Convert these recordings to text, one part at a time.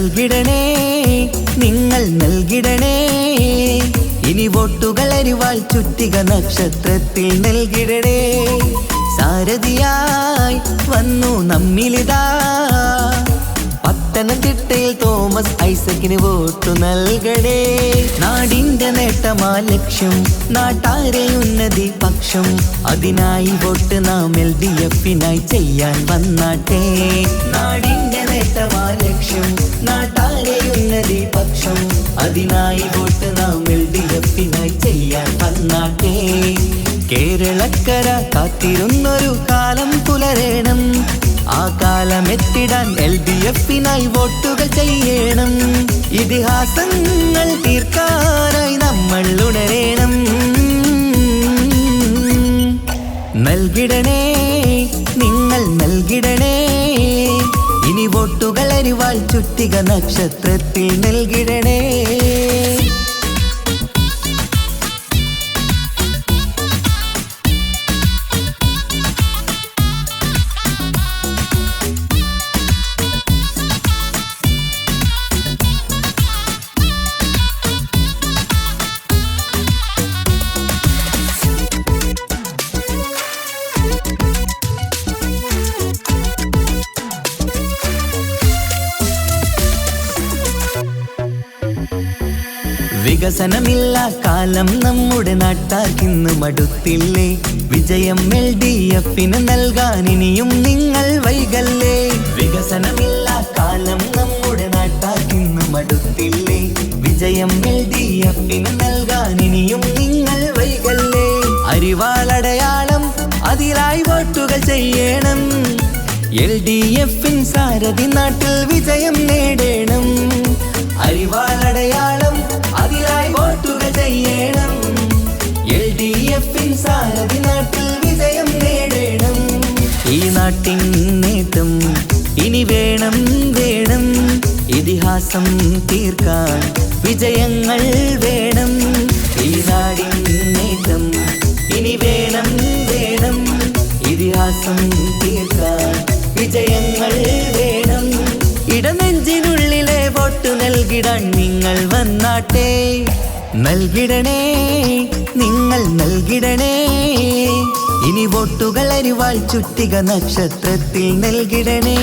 നൽകിടണേ നിങ്ങൾ നൽകിടണേ ഇനി വോട്ടുകൾ അരിവാൾ ചുറ്റിക നക്ഷത്രത്തിൽ നൽകിടണേ സാരഥിയായി വന്നു നമ്മിലിതാ പത്തനംതിട്ടയിൽ തോമസ് ഐസക്കിന് വോട്ടു നൽകണേ നാടിന്റെ നേട്ടമാ ലക്ഷ്യം നാട്ടാരെ ഉന്നതി പക്ഷം അതിനായി വോട്ട് നാം LDF-നായി ചെയ്യാൻ വന്നാട്ടെ നാടിന്റെ നേട്ടമാ ലക്ഷ്യം നാട്ടാരെ ഉന്നതി പക്ഷം അതിനായി വോട്ട് നാം LDF-നായി ചെയ്യാൻ വന്നാട്ടെ കേരളക്കര കാത്തിരുന്നൊരു കാലം പുലരേണം ആ കാലം എത്തിടാൻ LDF-നായി വോട്ടുകൾ ചെയ്യണം ഇതിഹാസങ്ങൾ തീർക്കാനായി നമ്മൾ ഉണരേണം നൽകിടണേ നിങ്ങൾ നൽകിടണേ ഇനി വോട്ടുകൾ അരിവാൾ ചുറ്റിക നക്ഷത്രത്തിൽ നൽകിടണേ വികസനമില്ല കാലം നമ്മുടെ നാട്ടാർക്കിന്ന് മടുത്തില്ലേ വിജയം LDF-ന് നൽകാൻ ഇനിയും നിങ്ങൾ വൈകല്ലേ വികസനമില്ല കാലം നമ്മുടെ നാട്ടാർക്കിന്ന് മടുത്തില്ലേ വിജയം LDF-ന് നൽകാൻ ഇനിയും നിങ്ങൾ വൈകല്ലേ അരിവാളടയാളം അതിലായി വോട്ടുകൾ ചെയ്യണം LDF-ൻ സാരഥി നാട്ടിൽ വിജയം നേടണം അരിവാളടയാളം അതിലായി വോട്ടുകൾ ചെയ്യണം LDF-ൻ സാരഥി നാട്ടിൽ വിജയം നേടണം ഈ നാട്ടിൻ നേട്ടം ഇനി വേണം വേണം ഇതിഹാസം തീർക്കാൻ വിജയങ്ങൾ വേണം ഈ നാടിൻ നേട്ടം ഇനി വേണം വേണം ഇതിഹാസം തീർക്കാൻ വിജയങ്ങൾ വേണം ഇടനെഞ്ചിനുള്ളിലെ വോട്ട് നൽകിടാൻ നിങ്ങൾ വന്നാട്ടെ നൽകിടണേ നിങ്ങൾ നൽകിടണേ ഇനി വോട്ടുകൾ അരിവാൾ ചുറ്റിക നക്ഷത്രത്തിൽ നൽകിടണേ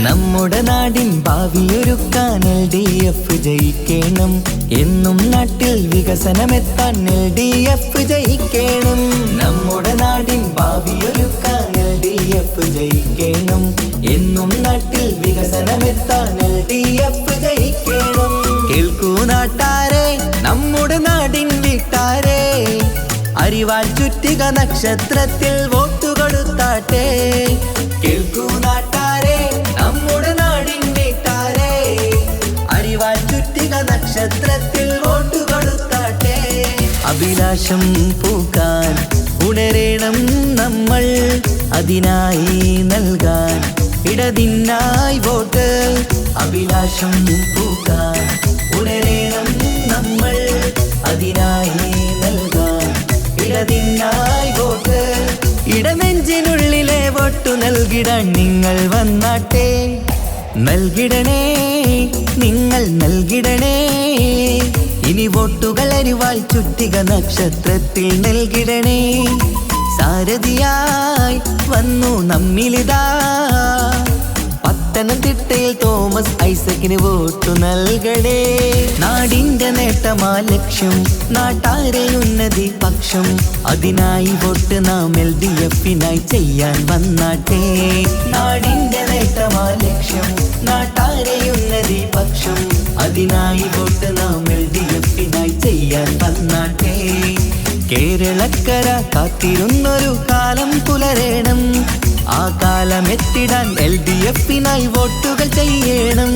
നമ്മുടെ നാടിൻ ഭാവിയൊരുക്കാൻ LDF ജയിക്കണം എന്നും നാട്ടിൽ വികസനമെത്താൻ LDF ജയിക്കണം നമ്മുടെ നാടിൻ ഭാവിയൊരുക്കാൻ LDF ജയിക്കണം എന്നും നാട്ടിൽ വികസനമെത്താൻ LDF ജയിക്കണം കേൾക്കൂ നാട്ടാരെ നമ്മുടെ നാടിൻ വീട്ടാരെ അരിവാൾ ചുറ്റിക നക്ഷത്രത്തിൽ വോട്ടു കൊടുത്താട്ടെ കേൾക്കൂ നാട്ടാരെ നമ്മുടെ നാടിൻ വീട്ടാരെ അരിവാൾ ചുറ്റിക നക്ഷത്രത്തിൽ വോട്ടു കൊടുത്താട്ടെ അഭിലാഷം പൂക്കാൻ ഉണരേണം നമ്മൾ അതിനായി നൽകാൻ ഇടതിനായി വോട്ട് അഭിലാഷം പൂക്കാൻ ഉണരേണം നമ്മൾ അതിനായി നൽകാൻ ഇടതിനായി വോട്ട് ഇടനെഞ്ചിനുള്ളിലെ വോട്ടു നൽകിടാൻ നിങ്ങൾ വന്നാട്ടെ നൽകിടണേ നിങ്ങൾ നൽകിടണേ ഇനി വോട്ടുകൾ അരിവാൾ ചുറ്റിക നക്ഷത്രത്തിൽ നൽകിടണേ സാരഥിയായി വന്നു നമ്മിലിതാ പത്തനംതിട്ടയിൽ തോമസ് ഐസക്കിന് വോട്ടു നൽകണേ നാടിന്റെ നേട്ടമാ ലക്ഷ്യം നാട്ടാരെ ഉന്നതി പക്ഷം അതിനായി വോട്ട് നാം LDF-നായി ചെയ്യാൻ വന്നാട്ടെ നാടിന്റെ നേട്ടമാ ലക്ഷ്യം നാട്ടാരെ ഉന്നതി പക്ഷം അതിനായി വോട്ട് നാം LDF-നായി ചെയ്യാൻ വന്നാട്ടെ കേരളക്കര കാത്തിരുന്നൊരു കാലം പുലരേണം ആ കാലം സ്ഥാനത്തെത്തിടാൻ LDF-നായി വോട്ടുകൾ ചെയ്യണം.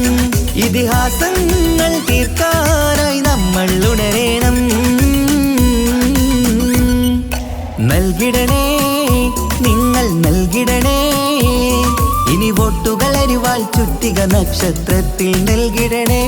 ഇതിഹാസങ്ങൾ തീർക്കാനായി നമ്മൾ ഉണരണം. നൽകിടണേ, നിങ്ങൾ നൽകിടണേ, ഇനി വോട്ടുകൾ അരിവാൾ ചുറ്റിക നക്ഷത്രത്തിൽ നൽകിടണേ.